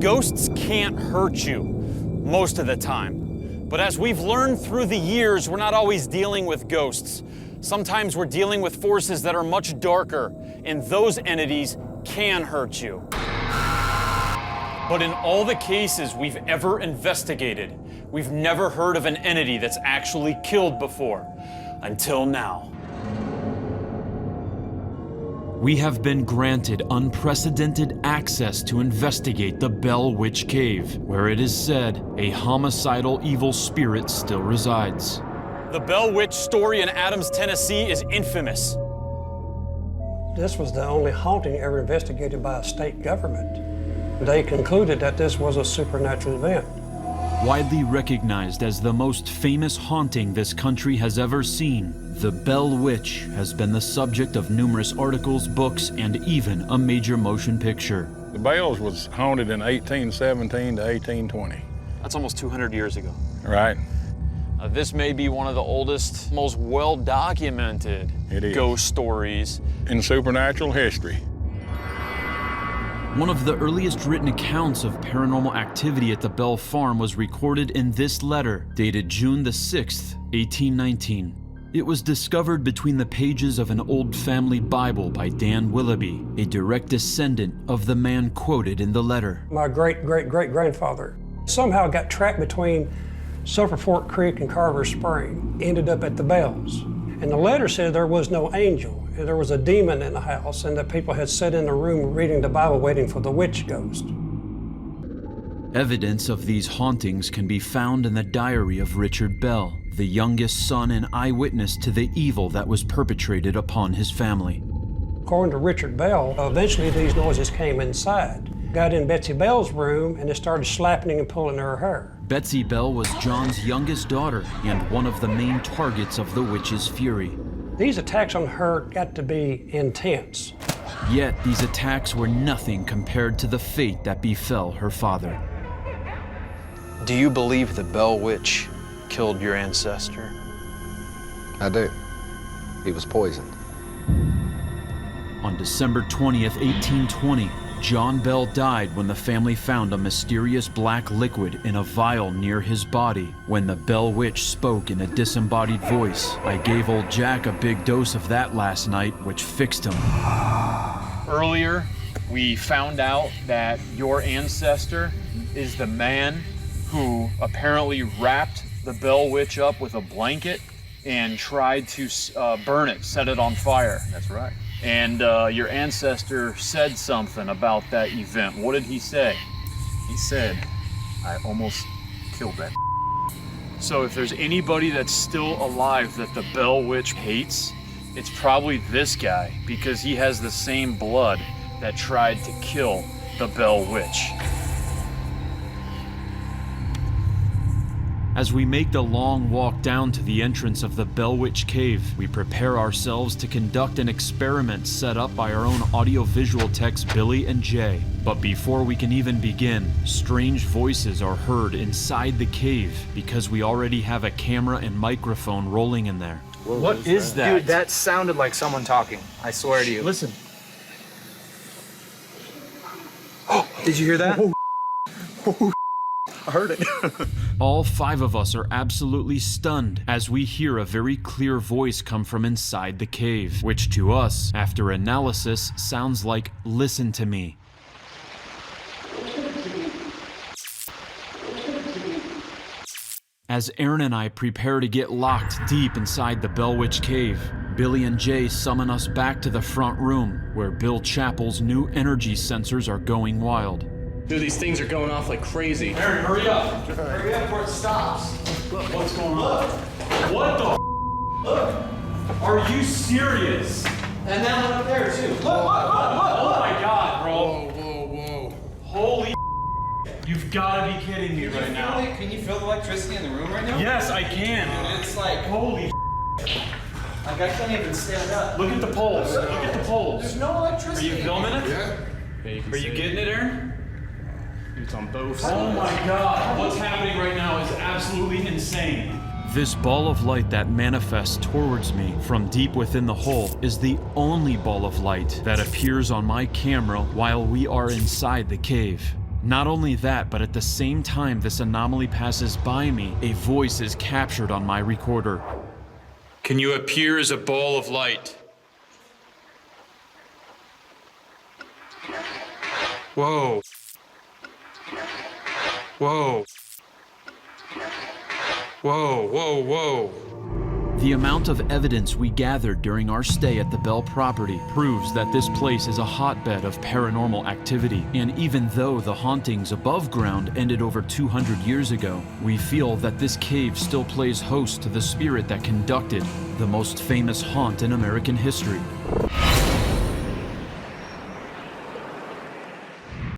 Ghosts can't hurt you most of the time. But as we've learned through the years, we're not always dealing with ghosts. Sometimes we're dealing with forces that are much darker, and those entities can hurt you. But in all the cases we've ever investigated, we've never heard of an entity that's actually killed before, until now. We have been granted unprecedented access to investigate the Bell Witch Cave, where it is said a homicidal evil spirit still resides. The Bell Witch story in Adams, Tennessee is infamous. This was the only haunting ever investigated by a state government. They concluded that this was a supernatural event. Widely recognized as the most famous haunting this country has ever seen, the Bell Witch has been the subject of numerous articles, books, and even a major motion picture. The Bells was haunted in 1817 to 1820. That's almost 200 years ago. Right. This may be one of the oldest, most well-documented ghost stories in supernatural history. One of the earliest written accounts of paranormal activity at the Bell Farm was recorded in this letter, dated June the 6th, 1819. It was discovered between the pages of an old family Bible by Dan Willoughby, a direct descendant of the man quoted in the letter. My great-great-great-grandfather somehow got trapped between Sulphur Fork Creek and Carver Spring, ended up at the Bells. And the letter said there was no angel, and there was a demon in the house, and that people had sat in the room reading the Bible waiting for the witch ghost. Evidence of these hauntings can be found in the diary of Richard Bell, the youngest son and eyewitness to the evil that was perpetrated upon his family. According to Richard Bell, eventually these noises came inside, got in Betsy Bell's room, and they started slapping and pulling her hair. Betsy Bell was John's youngest daughter and one of the main targets of the witch's fury. These attacks on her got to be intense. Yet these attacks were nothing compared to the fate that befell her father. Do you believe the Bell Witch killed your ancestor? I do. He was poisoned. On December 20th, 1820, John Bell died when the family found a mysterious black liquid in a vial near his body. When the Bell Witch spoke in a disembodied voice, "I gave old Jack a big dose of that last night, which fixed him." Earlier, we found out that your ancestor is the man who apparently wrapped the Bell Witch up with a blanket and tried to burn it, set it on fire. That's right. And your ancestor said something about that event. What did he say? He said, I almost killed that. So if there's anybody that's still alive that the Bell Witch hates, it's probably this guy, because he has the same blood that tried to kill the Bell Witch. As we make the long walk down to the entrance of the Bell Witch Cave, we prepare ourselves to conduct an experiment set up by our own audiovisual techs Billy and Jay. But before we can even begin, strange voices are heard inside the cave because we already have a camera and microphone rolling in there. What is that? Dude, that sounded like someone talking. I swear to you. Listen. Did you hear that? I heard it. All 5 of us are absolutely stunned as we hear a very clear voice come from inside the cave, which to us, after analysis, sounds like, "Listen to me." As Aaron and I prepare to get locked deep inside the Bell Witch Cave, Billy and Jay summon us back to the front room, where Bill Chappell's new energy sensors are going wild. Dude, these things are going off like crazy. Aaron, hurry up. Hurry up before it stops. Look, what's going on? What the Look. Are you serious? And that one up there, too. Look. Oh my God, bro. Whoa. Holy You've got to be kidding me right now. Can you feel the electricity in the room right now? Yes, I can. It's like, Holy like I can't even stand up. Look at the poles. Look at the poles. There's no Are electricity. you filming it? Yeah, Are you getting it, Aaron? it's on both Oh sides. my God. What's happening right now is absolutely insane. This ball of light that manifests towards me from deep within the hole is the only ball of light that appears on my camera while we are inside the cave. Not only that, but at the same time this anomaly passes by me, a voice is captured on my recorder. Can you appear as a ball of light? Whoa. Whoa. Whoa, whoa, whoa. The amount of evidence we gathered during our stay at the Bell property proves that this place is a hotbed of paranormal activity. And even though the hauntings above ground ended over 200 years ago, we feel that this cave still plays host to the spirit that conducted the most famous haunt in American history.